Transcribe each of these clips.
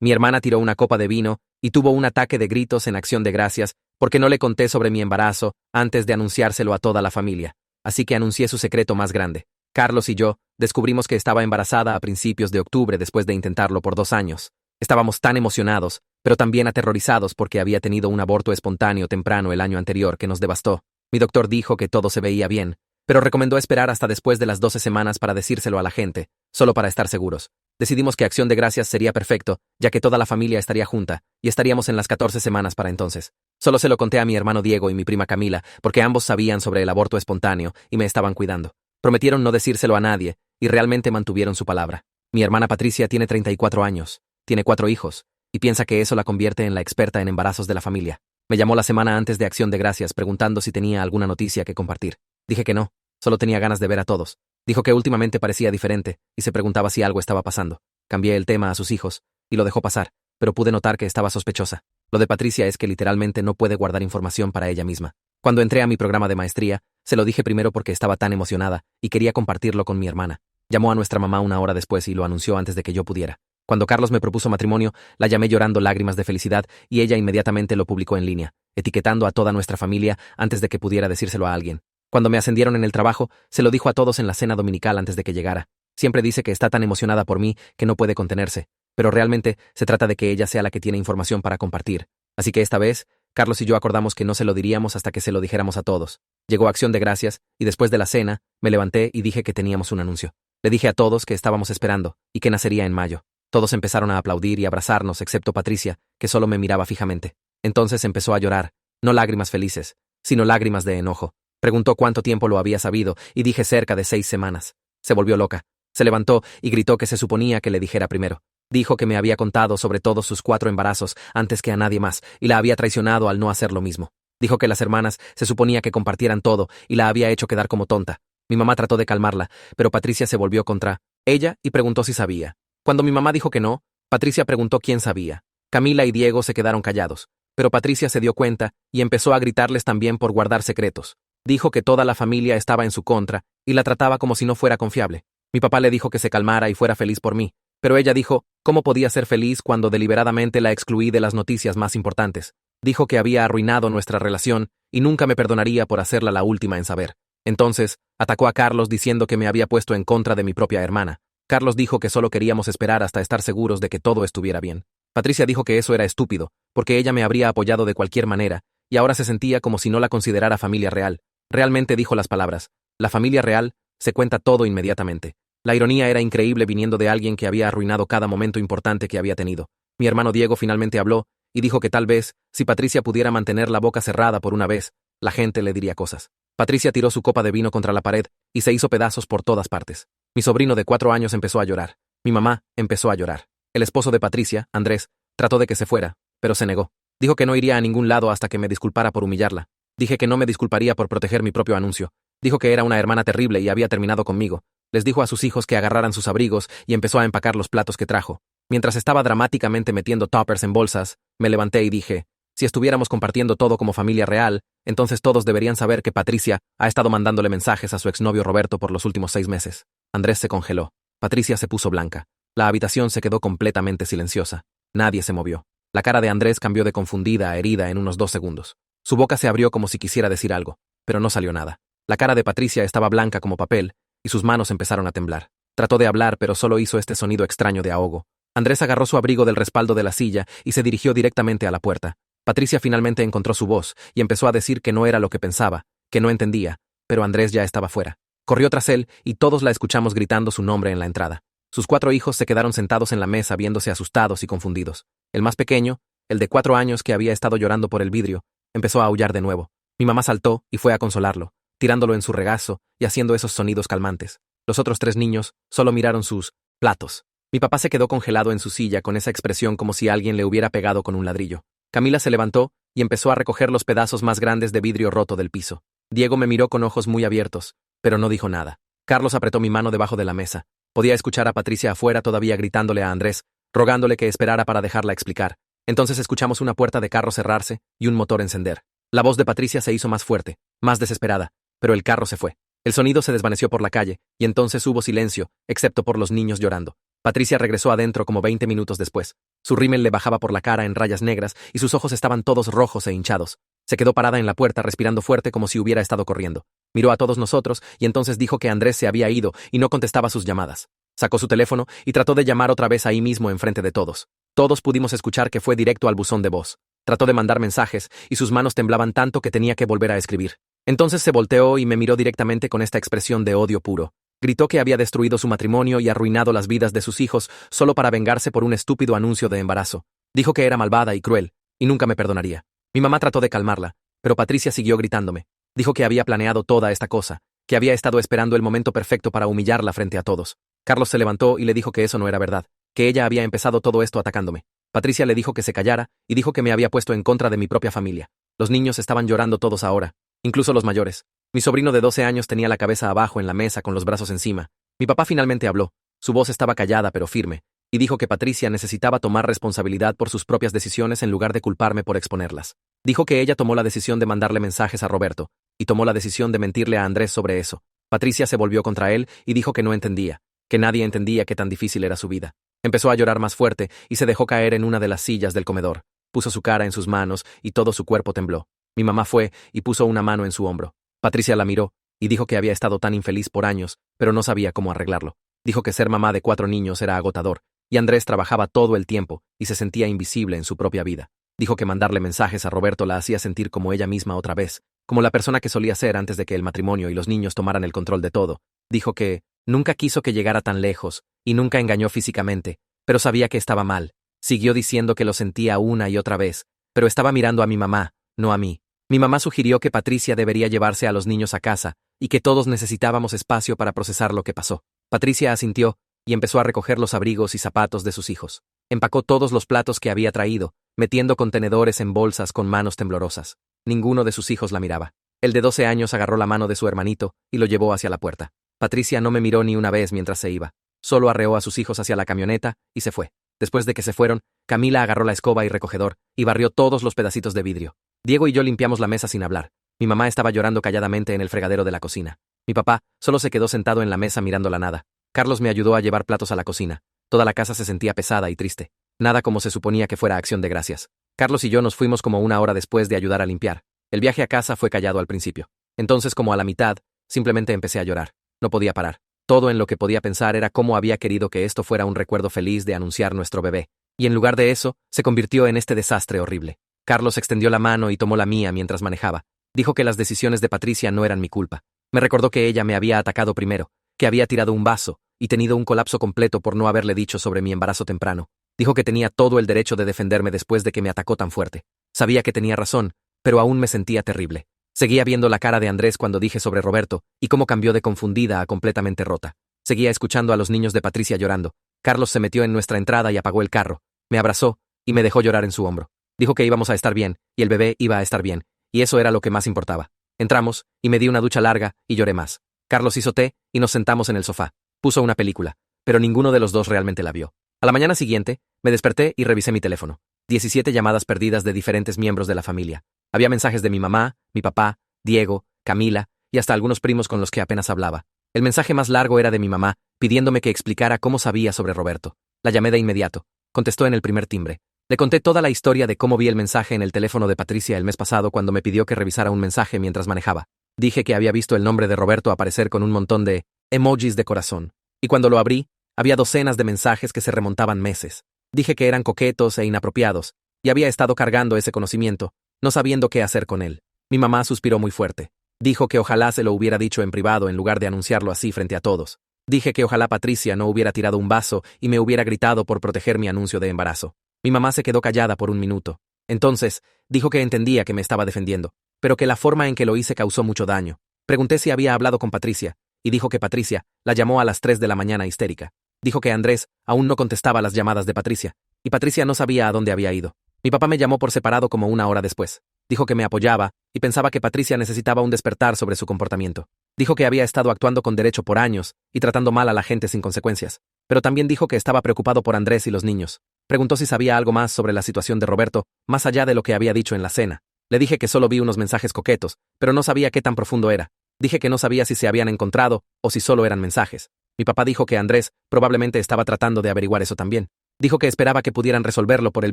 Mi hermana tiró una copa de vino y tuvo un ataque de gritos en acción de gracias porque no le conté sobre mi embarazo antes de anunciárselo a toda la familia. Así que anuncié su secreto más grande. Carlos y yo descubrimos que estaba embarazada a principios de octubre después de intentarlo por 2 años. Estábamos tan emocionados, pero también aterrorizados porque había tenido un aborto espontáneo temprano el año anterior que nos devastó. Mi doctor dijo que todo se veía bien, pero recomendó esperar hasta después de las 12 semanas para decírselo a la gente, solo para estar seguros. Decidimos que Acción de Gracias sería perfecto, ya que toda la familia estaría junta, y estaríamos en las 14 semanas para entonces. Solo se lo conté a mi hermano Diego y mi prima Camila, porque ambos sabían sobre el aborto espontáneo y me estaban cuidando. Prometieron no decírselo a nadie, y realmente mantuvieron su palabra. Mi hermana Patricia tiene 34 años, tiene 4 hijos, y piensa que eso la convierte en la experta en embarazos de la familia. Me llamó la semana antes de Acción de Gracias preguntando si tenía alguna noticia que compartir. Dije que no, solo tenía ganas de ver a todos. Dijo que últimamente parecía diferente y se preguntaba si algo estaba pasando. Cambié el tema a sus hijos y lo dejó pasar, pero pude notar que estaba sospechosa. Lo de Patricia es que literalmente no puede guardar información para ella misma. Cuando entré a mi programa de maestría, se lo dije primero porque estaba tan emocionada y quería compartirlo con mi hermana. Llamó a nuestra mamá una hora después y lo anunció antes de que yo pudiera. Cuando Carlos me propuso matrimonio, la llamé llorando lágrimas de felicidad y ella inmediatamente lo publicó en línea, etiquetando a toda nuestra familia antes de que pudiera decírselo a alguien. Cuando me ascendieron en el trabajo, se lo dijo a todos en la cena dominical antes de que llegara. Siempre dice que está tan emocionada por mí que no puede contenerse, pero realmente se trata de que ella sea la que tiene información para compartir. Así que esta vez, Carlos y yo acordamos que no se lo diríamos hasta que se lo dijéramos a todos. Llegó Acción de Gracias, y después de la cena, me levanté y dije que teníamos un anuncio. Le dije a todos que estábamos esperando, y que nacería en mayo. Todos empezaron a aplaudir y abrazarnos, excepto Patricia, que solo me miraba fijamente. Entonces empezó a llorar, no lágrimas felices, sino lágrimas de enojo. Preguntó cuánto tiempo lo había sabido, y dije cerca de 6 semanas. Se volvió loca. Se levantó y gritó que se suponía que le dijera primero. Dijo que me había contado sobre todos sus 4 embarazos antes que a nadie más, y la había traicionado al no hacer lo mismo. Dijo que las hermanas se suponía que compartieran todo, y la había hecho quedar como tonta. Mi mamá trató de calmarla, pero Patricia se volvió contra ella y preguntó si sabía. Cuando mi mamá dijo que no, Patricia preguntó quién sabía. Camila y Diego se quedaron callados, pero Patricia se dio cuenta y empezó a gritarles también por guardar secretos. Dijo que toda la familia estaba en su contra y la trataba como si no fuera confiable. Mi papá le dijo que se calmara y fuera feliz por mí, pero ella dijo, ¿cómo podía ser feliz cuando deliberadamente la excluí de las noticias más importantes? Dijo que había arruinado nuestra relación y nunca me perdonaría por hacerla la última en saber. Entonces, atacó a Carlos diciendo que me había puesto en contra de mi propia hermana. Carlos dijo que solo queríamos esperar hasta estar seguros de que todo estuviera bien. Patricia dijo que eso era estúpido, porque ella me habría apoyado de cualquier manera, y ahora se sentía como si no la considerara familia real. Realmente dijo las palabras, la familia real se cuenta todo inmediatamente. La ironía era increíble viniendo de alguien que había arruinado cada momento importante que había tenido. Mi hermano Diego finalmente habló, y dijo que tal vez, si Patricia pudiera mantener la boca cerrada por una vez, la gente le diría cosas. Patricia tiró su copa de vino contra la pared y se hizo pedazos por todas partes. Mi sobrino de 4 años empezó a llorar. Mi mamá empezó a llorar. El esposo de Patricia, Andrés, trató de que se fuera, pero se negó. Dijo que no iría a ningún lado hasta que me disculpara por humillarla. Dije que no me disculparía por proteger mi propio anuncio. Dijo que era una hermana terrible y había terminado conmigo. Les dijo a sus hijos que agarraran sus abrigos y empezó a empacar los platos que trajo. Mientras estaba dramáticamente metiendo toppers en bolsas, me levanté y dije, si estuviéramos compartiendo todo como familia real, entonces todos deberían saber que Patricia ha estado mandándole mensajes a su exnovio Roberto por los últimos 6 meses. Andrés se congeló. Patricia se puso blanca. La habitación se quedó completamente silenciosa. Nadie se movió. La cara de Andrés cambió de confundida a herida en unos 2 segundos. Su boca se abrió como si quisiera decir algo, pero no salió nada. La cara de Patricia estaba blanca como papel, y sus manos empezaron a temblar. Trató de hablar, pero solo hizo este sonido extraño de ahogo. Andrés agarró su abrigo del respaldo de la silla y se dirigió directamente a la puerta. Patricia finalmente encontró su voz y empezó a decir que no era lo que pensaba, que no entendía, pero Andrés ya estaba fuera. Corrió tras él y todos la escuchamos gritando su nombre en la entrada. Sus 4 hijos se quedaron sentados en la mesa viéndose asustados y confundidos. El más pequeño, el de 4 años que había estado llorando por el vidrio, empezó a aullar de nuevo. Mi mamá saltó y fue a consolarlo, tirándolo en su regazo y haciendo esos sonidos calmantes. Los otros 3 niños solo miraron sus platos. Mi papá se quedó congelado en su silla con esa expresión como si alguien le hubiera pegado con un ladrillo. Camila se levantó y empezó a recoger los pedazos más grandes de vidrio roto del piso. Diego me miró con ojos muy abiertos, pero no dijo nada. Carlos apretó mi mano debajo de la mesa. Podía escuchar a Patricia afuera todavía gritándole a Andrés, rogándole que esperara para dejarla explicar. Entonces escuchamos una puerta de carro cerrarse y un motor encender. La voz de Patricia se hizo más fuerte, más desesperada, pero el carro se fue. El sonido se desvaneció por la calle, y entonces hubo silencio, excepto por los niños llorando. Patricia regresó adentro como 20 minutos después. Su rímel le bajaba por la cara en rayas negras y sus ojos estaban todos rojos e hinchados. Se quedó parada en la puerta respirando fuerte como si hubiera estado corriendo. Miró a todos nosotros y entonces dijo que Andrés se había ido y no contestaba sus llamadas. Sacó su teléfono y trató de llamar otra vez ahí mismo enfrente de todos. Todos pudimos escuchar que fue directo al buzón de voz. Trató de mandar mensajes y sus manos temblaban tanto que tenía que volver a escribir. Entonces se volteó y me miró directamente con esta expresión de odio puro. Gritó que había destruido su matrimonio y arruinado las vidas de sus hijos solo para vengarse por un estúpido anuncio de embarazo. Dijo que era malvada y cruel, y nunca me perdonaría. Mi mamá trató de calmarla, pero Patricia siguió gritándome. Dijo que había planeado toda esta cosa, que había estado esperando el momento perfecto para humillarla frente a todos. Carlos se levantó y le dijo que eso no era verdad, que ella había empezado todo esto atacándome. Patricia le dijo que se callara y dijo que me había puesto en contra de mi propia familia. Los niños estaban llorando todos ahora, incluso los mayores. Mi sobrino de 12 años tenía la cabeza abajo en la mesa con los brazos encima. Mi papá finalmente habló. Su voz estaba callada pero firme, y dijo que Patricia necesitaba tomar responsabilidad por sus propias decisiones en lugar de culparme por exponerlas. Dijo que ella tomó la decisión de mandarle mensajes a Roberto, y tomó la decisión de mentirle a Andrés sobre eso. Patricia se volvió contra él y dijo que no entendía, que nadie entendía qué tan difícil era su vida. Empezó a llorar más fuerte y se dejó caer en una de las sillas del comedor. Puso su cara en sus manos y todo su cuerpo tembló. Mi mamá fue y puso una mano en su hombro. Patricia la miró y dijo que había estado tan infeliz por años, pero no sabía cómo arreglarlo. Dijo que ser mamá de 4 niños era agotador, y Andrés trabajaba todo el tiempo y se sentía invisible en su propia vida. Dijo que mandarle mensajes a Roberto la hacía sentir como ella misma otra vez, como la persona que solía ser antes de que el matrimonio y los niños tomaran el control de todo. Dijo que nunca quiso que llegara tan lejos, y nunca engañó físicamente, pero sabía que estaba mal. Siguió diciendo que lo sentía una y otra vez, pero estaba mirando a mi mamá, no a mí. Mi mamá sugirió que Patricia debería llevarse a los niños a casa, y que todos necesitábamos espacio para procesar lo que pasó. Patricia asintió, y empezó a recoger los abrigos y zapatos de sus hijos. Empacó todos los platos que había traído, metiendo contenedores en bolsas con manos temblorosas. Ninguno de sus hijos la miraba. El de 12 años agarró la mano de su hermanito y lo llevó hacia la puerta. Patricia no me miró ni una vez mientras se iba. Solo arreó a sus hijos hacia la camioneta y se fue. Después de que se fueron, Camila agarró la escoba y recogedor y barrió todos los pedacitos de vidrio. Diego y yo limpiamos la mesa sin hablar. Mi mamá estaba llorando calladamente en el fregadero de la cocina. Mi papá solo se quedó sentado en la mesa mirando la nada. Carlos me ayudó a llevar platos a la cocina. Toda la casa se sentía pesada y triste. Nada como se suponía que fuera acción de gracias. Carlos y yo nos fuimos como una hora después de ayudar a limpiar. El viaje a casa fue callado al principio. Entonces, como a la mitad, simplemente empecé a llorar. No podía parar. Todo en lo que podía pensar era cómo había querido que esto fuera un recuerdo feliz de anunciar nuestro bebé. Y en lugar de eso, se convirtió en este desastre horrible. Carlos extendió la mano y tomó la mía mientras manejaba. Dijo que las decisiones de Patricia no eran mi culpa. Me recordó que ella me había atacado primero, que había tirado un vaso y tenido un colapso completo por no haberle dicho sobre mi embarazo temprano. Dijo que tenía todo el derecho de defenderme después de que me atacó tan fuerte. Sabía que tenía razón, pero aún me sentía terrible. Seguía viendo la cara de Andrés cuando dije sobre Roberto y cómo cambió de confundida a completamente rota. Seguía escuchando a los niños de Patricia llorando. Carlos se metió en nuestra entrada y apagó el carro. Me abrazó y me dejó llorar en su hombro. Dijo que íbamos a estar bien y el bebé iba a estar bien, y eso era lo que más importaba. Entramos y me di una ducha larga y lloré más. Carlos hizo té y nos sentamos en el sofá. Puso una película, pero ninguno de los dos realmente la vio. A la mañana siguiente, me desperté y revisé mi teléfono. 17 llamadas perdidas de diferentes miembros de la familia. Había mensajes de mi mamá, mi papá, Diego, Camila y hasta algunos primos con los que apenas hablaba. El mensaje más largo era de mi mamá, pidiéndome que explicara cómo sabía sobre Roberto. La llamé de inmediato. Contestó en el primer timbre. Le conté toda la historia de cómo vi el mensaje en el teléfono de Patricia el mes pasado cuando me pidió que revisara un mensaje mientras manejaba. Dije que había visto el nombre de Roberto aparecer con un montón de emojis de corazón. Y cuando lo abrí, había docenas de mensajes que se remontaban meses. Dije que eran coquetos e inapropiados, y había estado cargando ese conocimiento, no sabiendo qué hacer con él. Mi mamá suspiró muy fuerte. Dijo que ojalá se lo hubiera dicho en privado en lugar de anunciarlo así frente a todos. Dije que ojalá Patricia no hubiera tirado un vaso y me hubiera gritado por proteger mi anuncio de embarazo. Mi mamá se quedó callada por un minuto. Entonces, dijo que entendía que me estaba defendiendo, pero que la forma en que lo hice causó mucho daño. Pregunté si había hablado con Patricia, y dijo que Patricia la llamó a las 3 de la mañana histérica. Dijo que Andrés aún no contestaba las llamadas de Patricia, y Patricia no sabía a dónde había ido. Mi papá me llamó por separado como una hora después. Dijo que me apoyaba, y pensaba que Patricia necesitaba un despertar sobre su comportamiento. Dijo que había estado actuando con derecho por años, y tratando mal a la gente sin consecuencias. Pero también dijo que estaba preocupado por Andrés y los niños. Preguntó si sabía algo más sobre la situación de Roberto, más allá de lo que había dicho en la cena. Le dije que solo vi unos mensajes coquetos, pero no sabía qué tan profundo era. Dije que no sabía si se habían encontrado, o si solo eran mensajes. Mi papá dijo que Andrés probablemente estaba tratando de averiguar eso también. Dijo que esperaba que pudieran resolverlo por el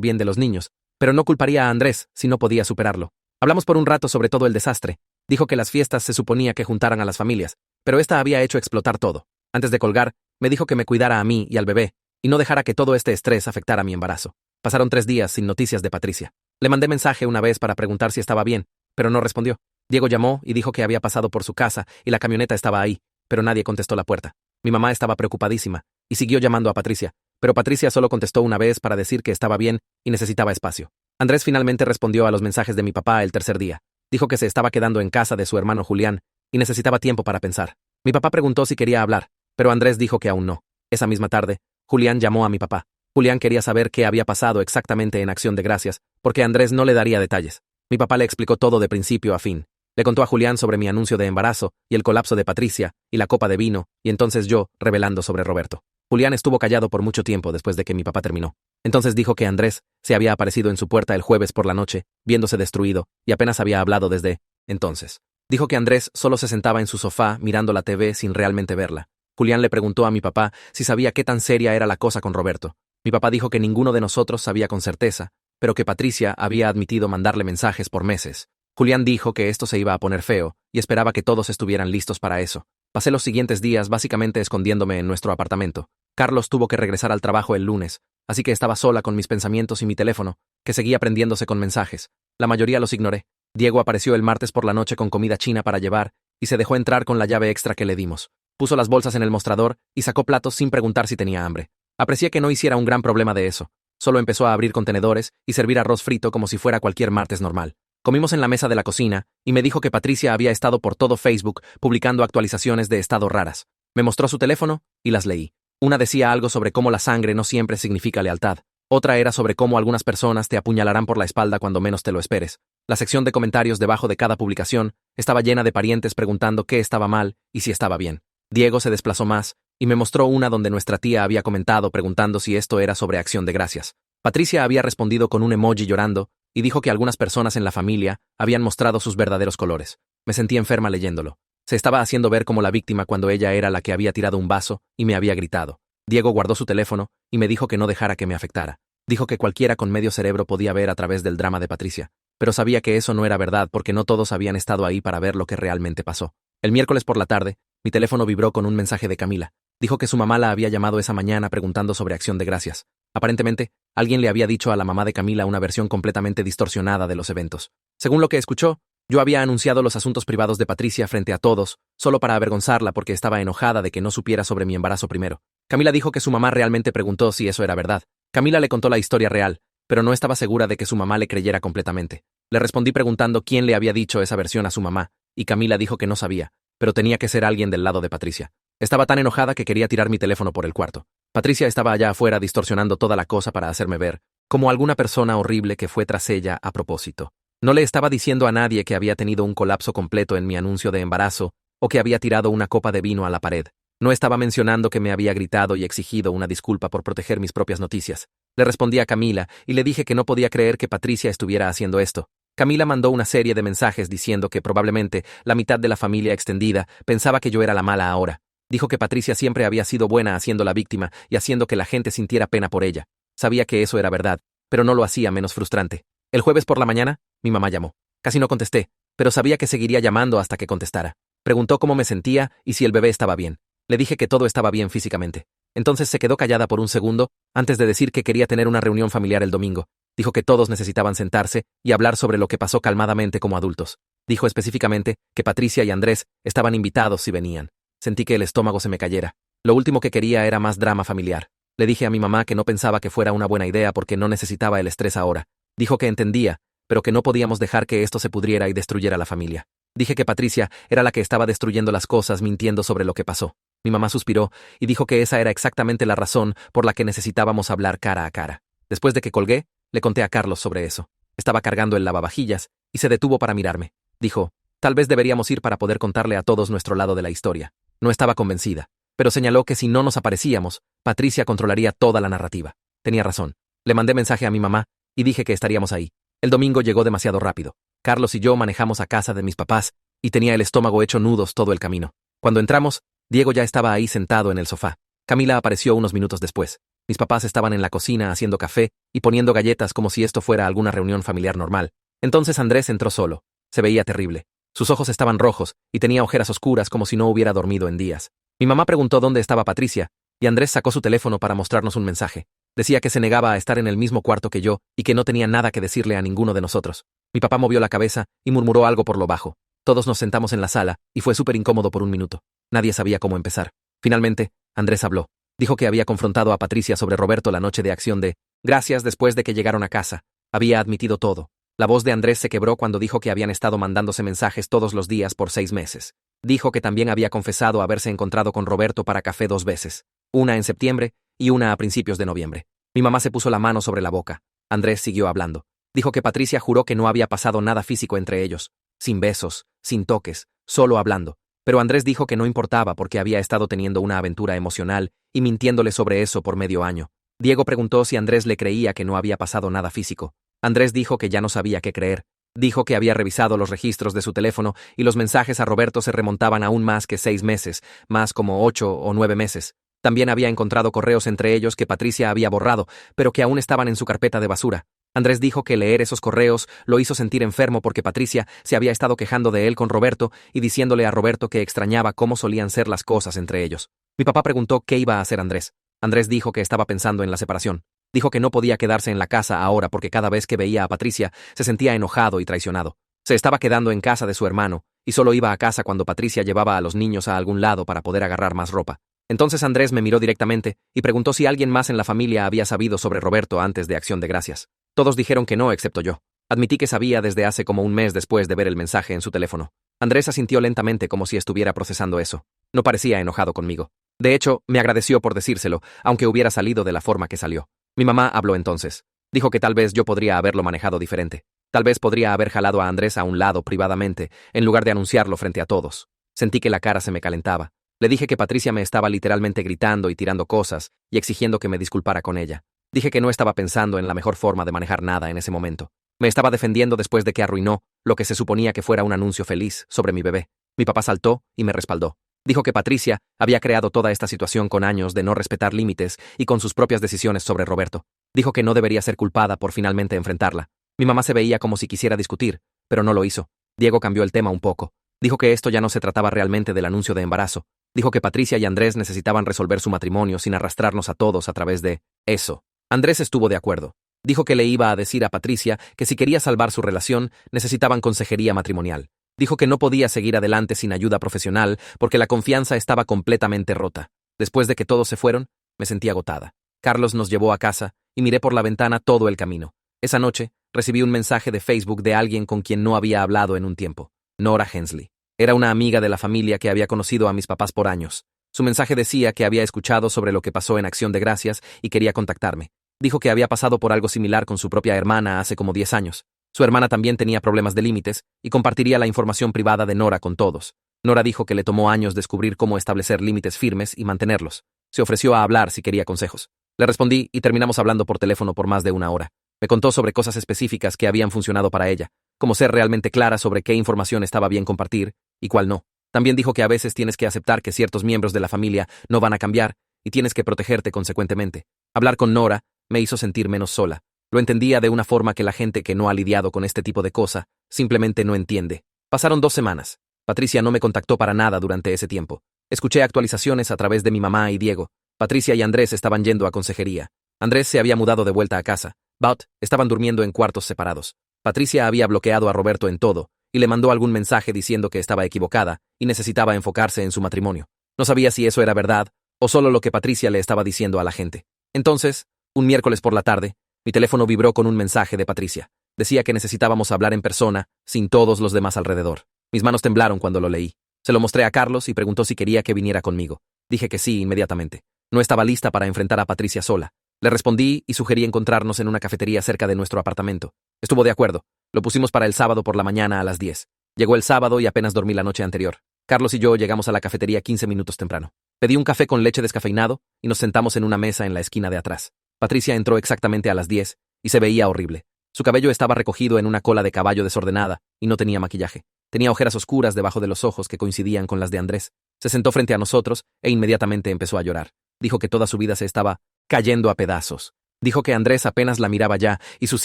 bien de los niños, pero no culparía a Andrés si no podía superarlo. Hablamos por un rato sobre todo el desastre. Dijo que las fiestas se suponía que juntaran a las familias, pero esta había hecho explotar todo. Antes de colgar, me dijo que me cuidara a mí y al bebé, y no dejara que todo este estrés afectara mi embarazo. Pasaron 3 días sin noticias de Patricia. Le mandé mensaje una vez para preguntar si estaba bien, pero no respondió. Diego llamó y dijo que había pasado por su casa y la camioneta estaba ahí, pero nadie contestó la puerta. Mi mamá estaba preocupadísima y siguió llamando a Patricia, pero Patricia solo contestó una vez para decir que estaba bien y necesitaba espacio. Andrés finalmente respondió a los mensajes de mi papá el tercer día. Dijo que se estaba quedando en casa de su hermano Julián y necesitaba tiempo para pensar. Mi papá preguntó si quería hablar, pero Andrés dijo que aún no. Esa misma tarde, Julián llamó a mi papá. Julián quería saber qué había pasado exactamente en Acción de Gracias, porque Andrés no le daría detalles. Mi papá le explicó todo de principio a fin. Le contó a Julián sobre mi anuncio de embarazo y el colapso de Patricia y la copa de vino, y entonces yo, revelando sobre Roberto. Julián estuvo callado por mucho tiempo después de que mi papá terminó. Entonces dijo que Andrés se había aparecido en su puerta el jueves por la noche, viéndose destruido, y apenas había hablado desde entonces. Dijo que Andrés solo se sentaba en su sofá mirando la TV sin realmente verla. Julián le preguntó a mi papá si sabía qué tan seria era la cosa con Roberto. Mi papá dijo que ninguno de nosotros sabía con certeza, pero que Patricia había admitido mandarle mensajes por meses. Julián dijo que esto se iba a poner feo, y esperaba que todos estuvieran listos para eso. Pasé los siguientes días básicamente escondiéndome en nuestro apartamento. Carlos tuvo que regresar al trabajo el lunes, así que estaba sola con mis pensamientos y mi teléfono, que seguía prendiéndose con mensajes. La mayoría los ignoré. Diego apareció el martes por la noche con comida china para llevar, y se dejó entrar con la llave extra que le dimos. Puso las bolsas en el mostrador y sacó platos sin preguntar si tenía hambre. Aprecié que no hiciera un gran problema de eso. Solo empezó a abrir contenedores y servir arroz frito como si fuera cualquier martes normal. Comimos en la mesa de la cocina y me dijo que Patricia había estado por todo Facebook publicando actualizaciones de estado raras. Me mostró su teléfono y las leí. Una decía algo sobre cómo la sangre no siempre significa lealtad. Otra era sobre cómo algunas personas te apuñalarán por la espalda cuando menos te lo esperes. La sección de comentarios debajo de cada publicación estaba llena de parientes preguntando qué estaba mal y si estaba bien. Diego se desplazó más y me mostró una donde nuestra tía había comentado preguntando si esto era sobre Acción de Gracias. Patricia había respondido con un emoji llorando y dijo que algunas personas en la familia habían mostrado sus verdaderos colores. Me sentí enferma leyéndolo. Se estaba haciendo ver como la víctima cuando ella era la que había tirado un vaso y me había gritado. Diego guardó su teléfono y me dijo que no dejara que me afectara. Dijo que cualquiera con medio cerebro podía ver a través del drama de Patricia, pero sabía que eso no era verdad porque no todos habían estado ahí para ver lo que realmente pasó. El miércoles por la tarde, mi teléfono vibró con un mensaje de Camila. Dijo que su mamá la había llamado esa mañana preguntando sobre Acción de Gracias. Aparentemente, alguien le había dicho a la mamá de Camila una versión completamente distorsionada de los eventos. Según lo que escuchó, yo había anunciado los asuntos privados de Patricia frente a todos, solo para avergonzarla porque estaba enojada de que no supiera sobre mi embarazo primero. Camila dijo que su mamá realmente preguntó si eso era verdad. Camila le contó la historia real, pero no estaba segura de que su mamá le creyera completamente. Le respondí preguntando quién le había dicho esa versión a su mamá, y Camila dijo que no sabía, pero tenía que ser alguien del lado de Patricia. Estaba tan enojada que quería tirar mi teléfono por el cuarto. Patricia estaba allá afuera distorsionando toda la cosa para hacerme ver como alguna persona horrible que fue tras ella a propósito. No le estaba diciendo a nadie que había tenido un colapso completo en mi anuncio de embarazo o que había tirado una copa de vino a la pared. No estaba mencionando que me había gritado y exigido una disculpa por proteger mis propias noticias. Le respondí a Camila y le dije que no podía creer que Patricia estuviera haciendo esto. Camila mandó una serie de mensajes diciendo que probablemente la mitad de la familia extendida pensaba que yo era la mala ahora. Dijo que Patricia siempre había sido buena haciendo la víctima y haciendo que la gente sintiera pena por ella. Sabía que eso era verdad, pero no lo hacía menos frustrante. El jueves por la mañana, mi mamá llamó. Casi no contesté, pero sabía que seguiría llamando hasta que contestara. Preguntó cómo me sentía y si el bebé estaba bien. Le dije que todo estaba bien físicamente. Entonces se quedó callada por un segundo, antes de decir que quería tener una reunión familiar el domingo. Dijo que todos necesitaban sentarse y hablar sobre lo que pasó calmadamente como adultos. Dijo específicamente que Patricia y Andrés estaban invitados si venían. Sentí que el estómago se me cayera. Lo último que quería era más drama familiar. Le dije a mi mamá que no pensaba que fuera una buena idea porque no necesitaba el estrés ahora. Dijo que entendía, pero que no podíamos dejar que esto se pudriera y destruyera la familia. Dije que Patricia era la que estaba destruyendo las cosas mintiendo sobre lo que pasó. Mi mamá suspiró y dijo que esa era exactamente la razón por la que necesitábamos hablar cara a cara. Después de que colgué, le conté a Carlos sobre eso. Estaba cargando el lavavajillas y se detuvo para mirarme. Dijo, tal vez deberíamos ir para poder contarle a todos nuestro lado de la historia. No estaba convencida, pero señaló que si no nos aparecíamos, Patricia controlaría toda la narrativa. Tenía razón. Le mandé mensaje a mi mamá y dije que estaríamos ahí. El domingo llegó demasiado rápido. Carlos y yo manejamos a casa de mis papás y tenía el estómago hecho nudos todo el camino. Cuando entramos, Diego ya estaba ahí sentado en el sofá. Camila apareció unos minutos después. Mis papás estaban en la cocina haciendo café y poniendo galletas como si esto fuera alguna reunión familiar normal. Entonces Andrés entró solo. Se veía terrible. Sus ojos estaban rojos y tenía ojeras oscuras como si no hubiera dormido en días. Mi mamá preguntó dónde estaba Patricia, y Andrés sacó su teléfono para mostrarnos un mensaje. Decía que se negaba a estar en el mismo cuarto que yo y que no tenía nada que decirle a ninguno de nosotros. Mi papá movió la cabeza y murmuró algo por lo bajo. Todos nos sentamos en la sala y fue súper incómodo por un minuto. Nadie sabía cómo empezar. Finalmente, Andrés habló. Dijo que había confrontado a Patricia sobre Roberto la noche de acción de gracias después de que llegaron a casa. Había admitido todo. La voz de Andrés se quebró cuando dijo que habían estado mandándose mensajes todos los días por 6 meses. Dijo que también había confesado haberse encontrado con Roberto para café 2 veces. Una en septiembre y una a principios de noviembre. Mi mamá se puso la mano sobre la boca. Andrés siguió hablando. Dijo que Patricia juró que no había pasado nada físico entre ellos. Sin besos, sin toques, solo hablando. Pero Andrés dijo que no importaba porque había estado teniendo una aventura emocional y mintiéndole sobre eso por medio año. Diego preguntó si Andrés le creía que no había pasado nada físico. Andrés dijo que ya no sabía qué creer. Dijo que había revisado los registros de su teléfono y los mensajes a Roberto se remontaban aún más que 6 meses, más como 8 o 9 meses. También había encontrado correos entre ellos que Patricia había borrado, pero que aún estaban en su carpeta de basura. Andrés dijo que leer esos correos lo hizo sentir enfermo porque Patricia se había estado quejando de él con Roberto y diciéndole a Roberto que extrañaba cómo solían ser las cosas entre ellos. Mi papá preguntó qué iba a hacer Andrés. Andrés dijo que estaba pensando en la separación. Dijo que no podía quedarse en la casa ahora porque cada vez que veía a Patricia se sentía enojado y traicionado. Se estaba quedando en casa de su hermano y solo iba a casa cuando Patricia llevaba a los niños a algún lado para poder agarrar más ropa. Entonces Andrés me miró directamente y preguntó si alguien más en la familia había sabido sobre Roberto antes de Acción de Gracias. Todos dijeron que no, excepto yo. Admití que sabía desde hace como un mes después de ver el mensaje en su teléfono. Andrés asintió lentamente como si estuviera procesando eso. No parecía enojado conmigo. De hecho, me agradeció por decírselo, aunque hubiera salido de la forma que salió. Mi mamá habló entonces. Dijo que tal vez yo podría haberlo manejado diferente. Tal vez podría haber jalado a Andrés a un lado privadamente, en lugar de anunciarlo frente a todos. Sentí que la cara se me calentaba. Le dije que Patricia me estaba literalmente gritando y tirando cosas, y exigiendo que me disculpara con ella. Dije que no estaba pensando en la mejor forma de manejar nada en ese momento. Me estaba defendiendo después de que arruinó lo que se suponía que fuera un anuncio feliz sobre mi bebé. Mi papá saltó y me respaldó. Dijo que Patricia había creado toda esta situación con años de no respetar límites y con sus propias decisiones sobre Roberto. Dijo que no debería ser culpada por finalmente enfrentarla. Mi mamá se veía como si quisiera discutir, pero no lo hizo. Diego cambió el tema un poco. Dijo que esto ya no se trataba realmente del anuncio de embarazo. Dijo que Patricia y Andrés necesitaban resolver su matrimonio sin arrastrarnos a todos a través de eso. Andrés estuvo de acuerdo. Dijo que le iba a decir a Patricia que si quería salvar su relación, necesitaban consejería matrimonial. Dijo que no podía seguir adelante sin ayuda profesional porque la confianza estaba completamente rota. Después de que todos se fueron, me sentí agotada. Carlos nos llevó a casa y miré por la ventana todo el camino. Esa noche, recibí un mensaje de Facebook de alguien con quien no había hablado en un tiempo. Nora Hensley. Era una amiga de la familia que había conocido a mis papás por años. Su mensaje decía que había escuchado sobre lo que pasó en Acción de Gracias y quería contactarme. Dijo que había pasado por algo similar con su propia hermana hace como 10 años. Su hermana también tenía problemas de límites y compartiría la información privada de Nora con todos. Nora dijo que le tomó años descubrir cómo establecer límites firmes y mantenerlos. Se ofreció a hablar si quería consejos. Le respondí y terminamos hablando por teléfono por más de 1 hora. Me contó sobre cosas específicas que habían funcionado para ella, como ser realmente clara sobre qué información estaba bien compartir y cuál no. También dijo que a veces tienes que aceptar que ciertos miembros de la familia no van a cambiar y tienes que protegerte consecuentemente. Hablar con Nora me hizo sentir menos sola. Lo entendía de una forma que la gente que no ha lidiado con este tipo de cosa simplemente no entiende. Pasaron 2 semanas. Patricia no me contactó para nada durante ese tiempo. Escuché actualizaciones a través de mi mamá y Diego. Patricia y Andrés estaban yendo a consejería. Andrés se había mudado de vuelta a casa. But estaban durmiendo en cuartos separados. Patricia había bloqueado a Roberto en todo y le mandó algún mensaje diciendo que estaba equivocada y necesitaba enfocarse en su matrimonio. No sabía si eso era verdad o solo lo que Patricia le estaba diciendo a la gente. Entonces, un miércoles por la tarde, mi teléfono vibró con un mensaje de Patricia. Decía que necesitábamos hablar en persona, sin todos los demás alrededor. Mis manos temblaron cuando lo leí. Se lo mostré a Carlos y preguntó si quería que viniera conmigo. Dije que sí inmediatamente. No estaba lista para enfrentar a Patricia sola. Le respondí y sugerí encontrarnos en una cafetería cerca de nuestro apartamento. Estuvo de acuerdo. Lo pusimos para el sábado por la mañana a las 10. Llegó el sábado y apenas dormí la noche anterior. Carlos y yo llegamos a la cafetería 15 minutos temprano. Pedí un café con leche descafeinado y nos sentamos en una mesa en la esquina de atrás. Patricia entró exactamente a las 10 y se veía horrible. Su cabello estaba recogido en una cola de caballo desordenada y no tenía maquillaje. Tenía ojeras oscuras debajo de los ojos que coincidían con las de Andrés. Se sentó frente a nosotros e inmediatamente empezó a llorar. Dijo que toda su vida se estaba cayendo a pedazos. Dijo que Andrés apenas la miraba ya y sus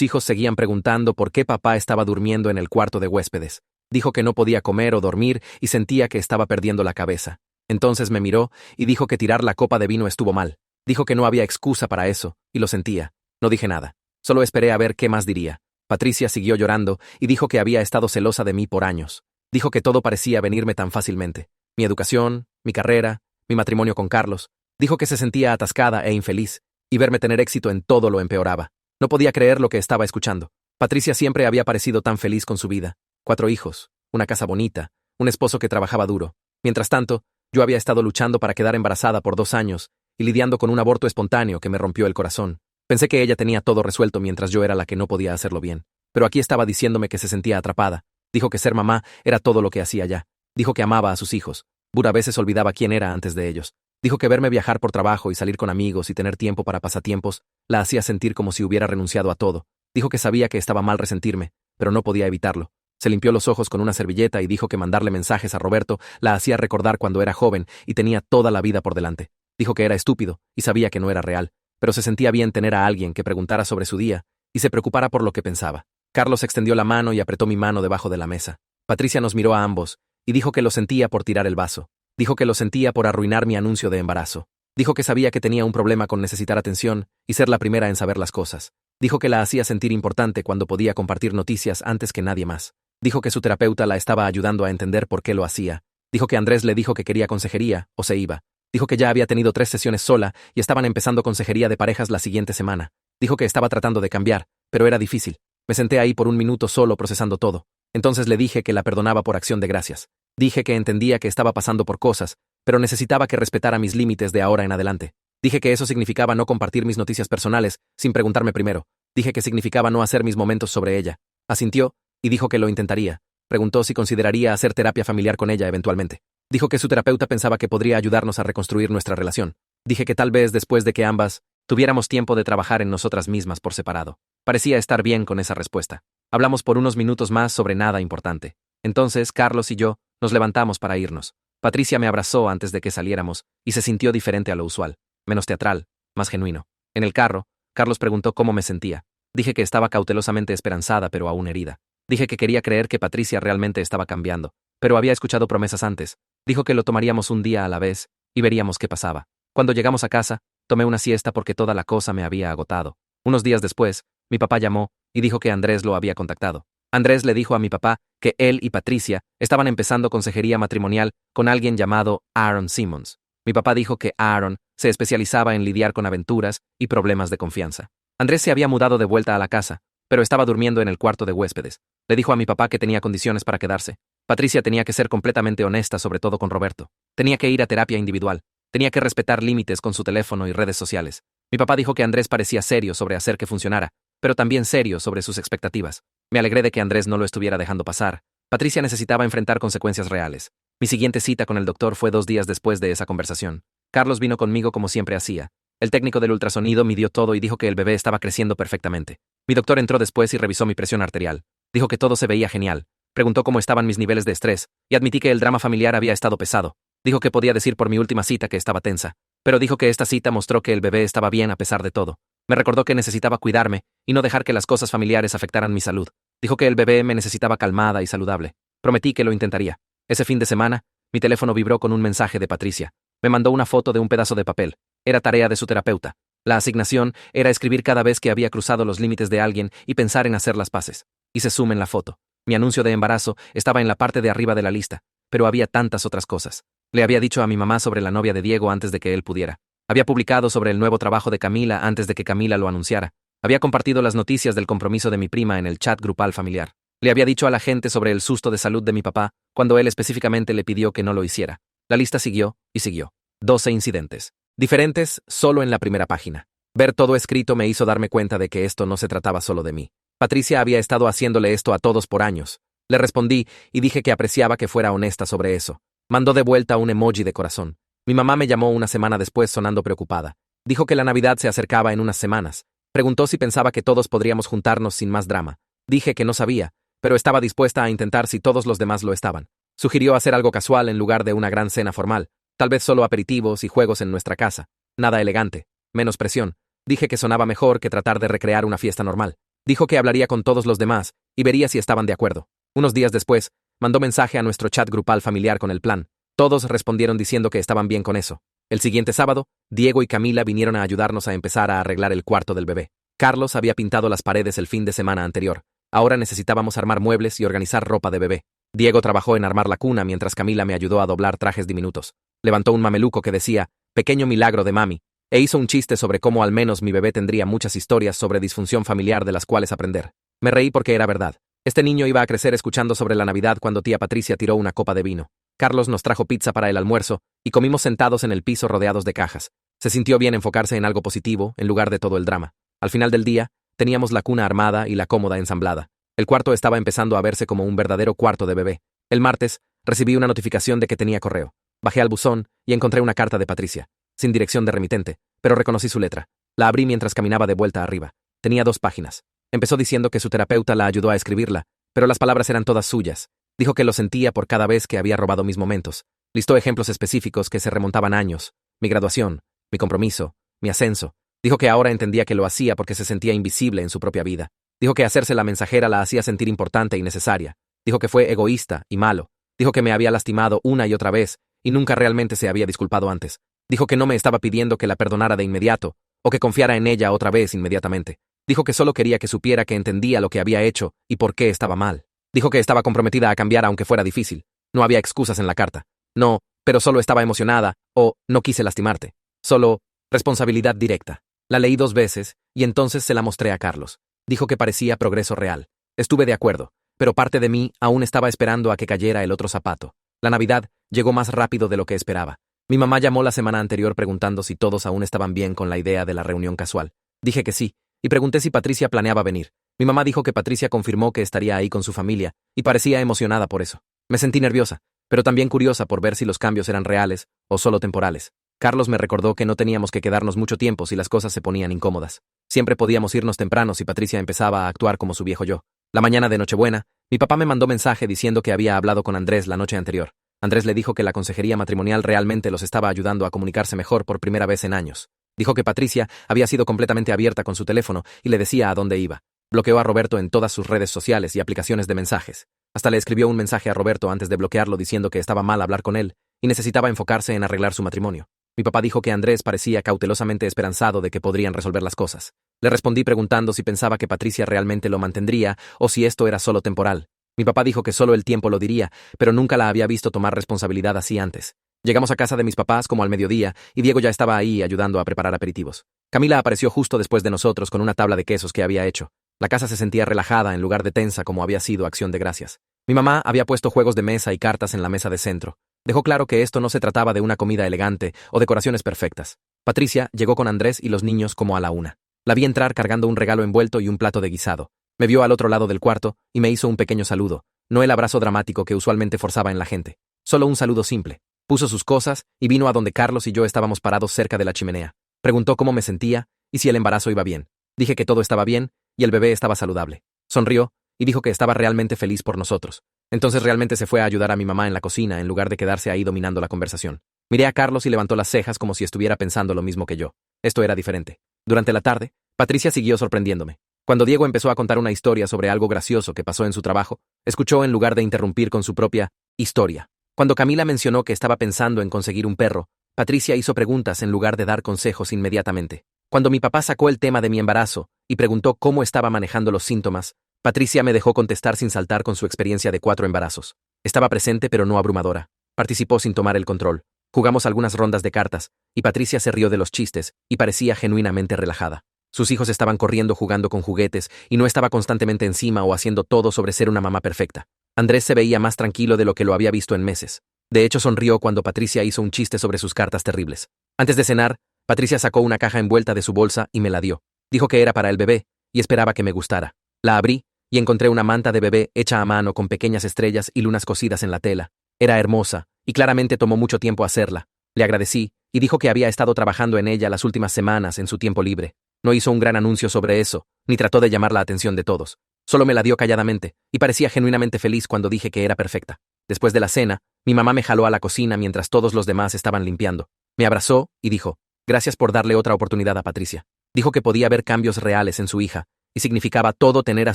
hijos seguían preguntando por qué papá estaba durmiendo en el cuarto de huéspedes. Dijo que no podía comer o dormir y sentía que estaba perdiendo la cabeza. Entonces me miró y dijo que tirar la copa de vino estuvo mal. Dijo que no había excusa para eso, y lo sentía. No dije nada. Solo esperé a ver qué más diría. Patricia siguió llorando y dijo que había estado celosa de mí por años. Dijo que todo parecía venirme tan fácilmente. Mi educación, mi carrera, mi matrimonio con Carlos. Dijo que se sentía atascada e infeliz, y verme tener éxito en todo lo empeoraba. No podía creer lo que estaba escuchando. Patricia siempre había parecido tan feliz con su vida. 4 hijos, una casa bonita, un esposo que trabajaba duro. Mientras tanto, yo había estado luchando para quedar embarazada por 2 años y lidiando con un aborto espontáneo que me rompió el corazón. Pensé que ella tenía todo resuelto mientras yo era la que no podía hacerlo bien. Pero aquí estaba diciéndome que se sentía atrapada. Dijo que ser mamá era todo lo que hacía ya. Dijo que amaba a sus hijos. A veces olvidaba quién era antes de ellos. Dijo que verme viajar por trabajo y salir con amigos y tener tiempo para pasatiempos la hacía sentir como si hubiera renunciado a todo. Dijo que sabía que estaba mal resentirme, pero no podía evitarlo. Se limpió los ojos con una servilleta y dijo que mandarle mensajes a Roberto la hacía recordar cuando era joven y tenía toda la vida por delante. Dijo que era estúpido y sabía que no era real, pero se sentía bien tener a alguien que preguntara sobre su día y se preocupara por lo que pensaba. Carlos extendió la mano y apretó mi mano debajo de la mesa. Patricia nos miró a ambos y dijo que lo sentía por tirar el vaso. Dijo que lo sentía por arruinar mi anuncio de embarazo. Dijo que sabía que tenía un problema con necesitar atención y ser la primera en saber las cosas. Dijo que la hacía sentir importante cuando podía compartir noticias antes que nadie más. Dijo que su terapeuta la estaba ayudando a entender por qué lo hacía. Dijo que Andrés le dijo que quería consejería o se iba. Dijo que ya había tenido 3 sesiones sola y estaban empezando consejería de parejas la siguiente semana. Dijo que estaba tratando de cambiar, pero era difícil. Me senté ahí por un minuto solo procesando todo. Entonces le dije que la perdonaba por acción de gracias. Dije que entendía que estaba pasando por cosas, pero necesitaba que respetara mis límites de ahora en adelante. Dije que eso significaba no compartir mis noticias personales sin preguntarme primero. Dije que significaba no hacer mis momentos sobre ella. Asintió y dijo que lo intentaría. Preguntó si consideraría hacer terapia familiar con ella eventualmente. Dijo que su terapeuta pensaba que podría ayudarnos a reconstruir nuestra relación. Dije que tal vez después de que ambas tuviéramos tiempo de trabajar en nosotras mismas por separado. Parecía estar bien con esa respuesta. Hablamos por unos minutos más sobre nada importante. Entonces, Carlos y yo nos levantamos para irnos. Patricia me abrazó antes de que saliéramos y se sintió diferente a lo usual, menos teatral, más genuino. En el carro, Carlos preguntó cómo me sentía. Dije que estaba cautelosamente esperanzada pero aún herida. Dije que quería creer que Patricia realmente estaba cambiando, pero había escuchado promesas antes. Dijo que lo tomaríamos un día a la vez y veríamos qué pasaba. Cuando llegamos a casa, tomé una siesta porque toda la cosa me había agotado. Unos días después, mi papá llamó y dijo que Andrés lo había contactado. Andrés le dijo a mi papá que él y Patricia estaban empezando consejería matrimonial con alguien llamado Aaron Simmons. Mi papá dijo que Aaron se especializaba en lidiar con aventuras y problemas de confianza. Andrés se había mudado de vuelta a la casa, pero estaba durmiendo en el cuarto de huéspedes. Le dijo a mi papá que tenía condiciones para quedarse. Patricia tenía que ser completamente honesta, sobre todo con Roberto. Tenía que ir a terapia individual. Tenía que respetar límites con su teléfono y redes sociales. Mi papá dijo que Andrés parecía serio sobre hacer que funcionara, pero también serio sobre sus expectativas. Me alegré de que Andrés no lo estuviera dejando pasar. Patricia necesitaba enfrentar consecuencias reales. Mi siguiente cita con el doctor fue 2 días después de esa conversación. Carlos vino conmigo como siempre hacía. El técnico del ultrasonido midió todo y dijo que el bebé estaba creciendo perfectamente. Mi doctor entró después y revisó mi presión arterial. Dijo que todo se veía genial. Preguntó cómo estaban mis niveles de estrés, y admití que el drama familiar había estado pesado. Dijo que podía decir por mi última cita que estaba tensa, pero dijo que esta cita mostró que el bebé estaba bien a pesar de todo. Me recordó que necesitaba cuidarme y no dejar que las cosas familiares afectaran mi salud. Dijo que el bebé me necesitaba calmada y saludable. Prometí que lo intentaría. Ese fin de semana, mi teléfono vibró con un mensaje de Patricia. Me mandó una foto de un pedazo de papel. Era tarea de su terapeuta. La asignación era escribir cada vez que había cruzado los límites de alguien y pensar en hacer las paces. Hice zoom en la foto. Mi anuncio de embarazo estaba en la parte de arriba de la lista, pero había tantas otras cosas. Le había dicho a mi mamá sobre la novia de Diego antes de que él pudiera. Había publicado sobre el nuevo trabajo de Camila antes de que Camila lo anunciara. Había compartido las noticias del compromiso de mi prima en el chat grupal familiar. Le había dicho a la gente sobre el susto de salud de mi papá, cuando él específicamente le pidió que no lo hiciera. La lista siguió y siguió. 12 incidentes. Diferentes solo en la primera página. Ver todo escrito me hizo darme cuenta de que esto no se trataba solo de mí. Patricia había estado haciéndole esto a todos por años. Le respondí y dije que apreciaba que fuera honesta sobre eso. Mandó de vuelta un emoji de corazón. Mi mamá me llamó una semana después sonando preocupada. Dijo que la Navidad se acercaba en unas semanas. Preguntó si pensaba que todos podríamos juntarnos sin más drama. Dije que no sabía, pero estaba dispuesta a intentar si todos los demás lo estaban. Sugirió hacer algo casual en lugar de una gran cena formal, tal vez solo aperitivos y juegos en nuestra casa. Nada elegante, menos presión. Dije que sonaba mejor que tratar de recrear una fiesta normal. Dijo que hablaría con todos los demás y vería si estaban de acuerdo. Unos días después, mandó mensaje a nuestro chat grupal familiar con el plan. Todos respondieron diciendo que estaban bien con eso. El siguiente sábado, Diego y Camila vinieron a ayudarnos a empezar a arreglar el cuarto del bebé. Carlos había pintado las paredes el fin de semana anterior. Ahora necesitábamos armar muebles y organizar ropa de bebé. Diego trabajó en armar la cuna mientras Camila me ayudó a doblar trajes diminutos. Levantó un mameluco que decía, «Pequeño milagro de mami», e hizo un chiste sobre cómo al menos mi bebé tendría muchas historias sobre disfunción familiar de las cuales aprender. Me reí porque era verdad. Este niño iba a crecer escuchando sobre la Navidad cuando tía Patricia tiró una copa de vino. Carlos nos trajo pizza para el almuerzo y comimos sentados en el piso rodeados de cajas. Se sintió bien enfocarse en algo positivo en lugar de todo el drama. Al final del día, teníamos la cuna armada y la cómoda ensamblada. El cuarto estaba empezando a verse como un verdadero cuarto de bebé. El martes, recibí una notificación de que tenía correo. Bajé al buzón y encontré una carta de Patricia, sin dirección de remitente, pero reconocí su letra. La abrí mientras caminaba de vuelta arriba. Tenía 2 páginas. Empezó diciendo que su terapeuta la ayudó a escribirla, pero las palabras eran todas suyas. Dijo que lo sentía por cada vez que había robado mis momentos. Listó ejemplos específicos que se remontaban años: mi graduación, mi compromiso, mi ascenso. Dijo que ahora entendía que lo hacía porque se sentía invisible en su propia vida. Dijo que hacerse la mensajera la hacía sentir importante y necesaria. Dijo que fue egoísta y malo. Dijo que me había lastimado una y otra vez y nunca realmente se había disculpado antes. Dijo que no me estaba pidiendo que la perdonara de inmediato o que confiara en ella otra vez inmediatamente. Dijo que solo quería que supiera que entendía lo que había hecho y por qué estaba mal. Dijo que estaba comprometida a cambiar aunque fuera difícil. No había excusas en la carta. No, pero solo estaba emocionada o no quise lastimarte. Solo responsabilidad directa. La leí 2 veces y entonces se la mostré a Carlos. Dijo que parecía progreso real. Estuve de acuerdo, pero parte de mí aún estaba esperando a que cayera el otro zapato. La Navidad llegó más rápido de lo que esperaba. Mi mamá llamó la semana anterior preguntando si todos aún estaban bien con la idea de la reunión casual. Dije que sí, y pregunté si Patricia planeaba venir. Mi mamá dijo que Patricia confirmó que estaría ahí con su familia, y parecía emocionada por eso. Me sentí nerviosa, pero también curiosa por ver si los cambios eran reales o solo temporales. Carlos me recordó que no teníamos que quedarnos mucho tiempo si las cosas se ponían incómodas. Siempre podíamos irnos temprano si Patricia empezaba a actuar como su viejo yo. La mañana de Nochebuena, mi papá me mandó mensaje diciendo que había hablado con Andrés la noche anterior. Andrés le dijo que la consejería matrimonial realmente los estaba ayudando a comunicarse mejor por primera vez en años. Dijo que Patricia había sido completamente abierta con su teléfono y le decía a dónde iba. Bloqueó a Roberto en todas sus redes sociales y aplicaciones de mensajes. Hasta le escribió un mensaje a Roberto antes de bloquearlo diciendo que estaba mal hablar con él y necesitaba enfocarse en arreglar su matrimonio. Mi papá dijo que Andrés parecía cautelosamente esperanzado de que podrían resolver las cosas. Le respondí preguntando si pensaba que Patricia realmente lo mantendría o si esto era solo temporal. Mi papá dijo que solo el tiempo lo diría, pero nunca la había visto tomar responsabilidad así antes. Llegamos a casa de mis papás como al mediodía y Diego ya estaba ahí ayudando a preparar aperitivos. Camila apareció justo después de nosotros con una tabla de quesos que había hecho. La casa se sentía relajada en lugar de tensa como había sido Acción de Gracias. Mi mamá había puesto juegos de mesa y cartas en la mesa de centro. Dejó claro que esto no se trataba de una comida elegante o decoraciones perfectas. Patricia llegó con Andrés y los niños como a la 1. La vi entrar cargando un regalo envuelto y un plato de guisado. Me vio al otro lado del cuarto y me hizo un pequeño saludo, no el abrazo dramático que usualmente forzaba en la gente. Solo un saludo simple. Puso sus cosas y vino a donde Carlos y yo estábamos parados cerca de la chimenea. Preguntó cómo me sentía y si el embarazo iba bien. Dije que todo estaba bien y el bebé estaba saludable. Sonrió y dijo que estaba realmente feliz por nosotros. Entonces realmente se fue a ayudar a mi mamá en la cocina en lugar de quedarse ahí dominando la conversación. Miré a Carlos y levantó las cejas como si estuviera pensando lo mismo que yo. Esto era diferente. Durante la tarde, Patricia siguió sorprendiéndome. Cuando Diego empezó a contar una historia sobre algo gracioso que pasó en su trabajo, escuchó en lugar de interrumpir con su propia historia. Cuando Camila mencionó que estaba pensando en conseguir un perro, Patricia hizo preguntas en lugar de dar consejos inmediatamente. Cuando mi papá sacó el tema de mi embarazo y preguntó cómo estaba manejando los síntomas, Patricia me dejó contestar sin saltar con su experiencia de 4 embarazos. Estaba presente pero no abrumadora. Participó sin tomar el control. Jugamos algunas rondas de cartas, y Patricia se rió de los chistes y parecía genuinamente relajada. Sus hijos estaban corriendo jugando con juguetes y no estaba constantemente encima o haciendo todo sobre ser una mamá perfecta. Andrés se veía más tranquilo de lo que lo había visto en meses. De hecho, sonrió cuando Patricia hizo un chiste sobre sus cartas terribles. Antes de cenar, Patricia sacó una caja envuelta de su bolsa y me la dio. Dijo que era para el bebé y esperaba que me gustara. La abrí y encontré una manta de bebé hecha a mano con pequeñas estrellas y lunas cosidas en la tela. Era hermosa y claramente tomó mucho tiempo hacerla. Le agradecí y dijo que había estado trabajando en ella las últimas semanas en su tiempo libre. No hizo un gran anuncio sobre eso, ni trató de llamar la atención de todos. Solo me la dio calladamente y parecía genuinamente feliz cuando dije que era perfecta. Después de la cena, mi mamá me jaló a la cocina mientras todos los demás estaban limpiando. Me abrazó y dijo, gracias por darle otra oportunidad a Patricia. Dijo que podía ver cambios reales en su hija, y significaba todo tener a